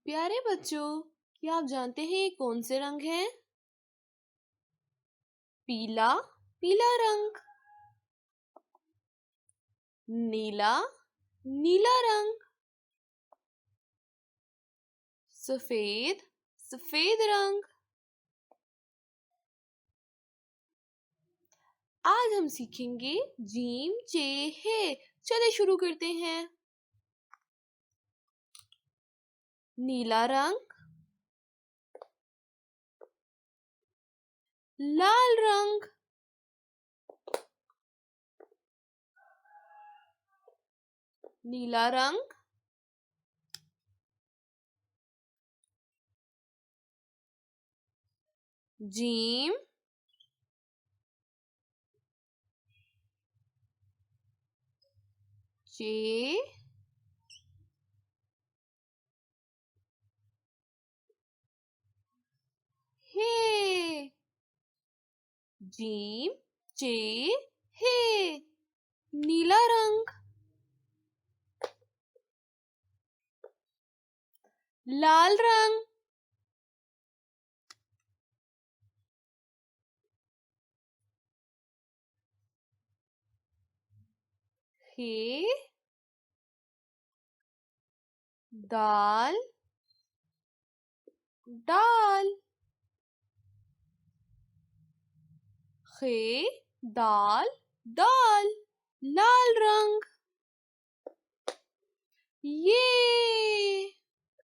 प्यारे बच्चों, क्या आप जानते हैं ये कौन से रंग हैं? पीला, पीला रंग। नीला, नीला रंग। सफेद, सफेद रंग। आज हम सीखेंगे जीम चे हे। चलिए शुरू करते हैं। नीला रंग, लाल रंग, नीला रंग, जीम, चे, हे। जीम चे हे। नीला रंग, लाल रंग, हे, दाल, दाल, खे, दाल, दाल, लाल रंग। ये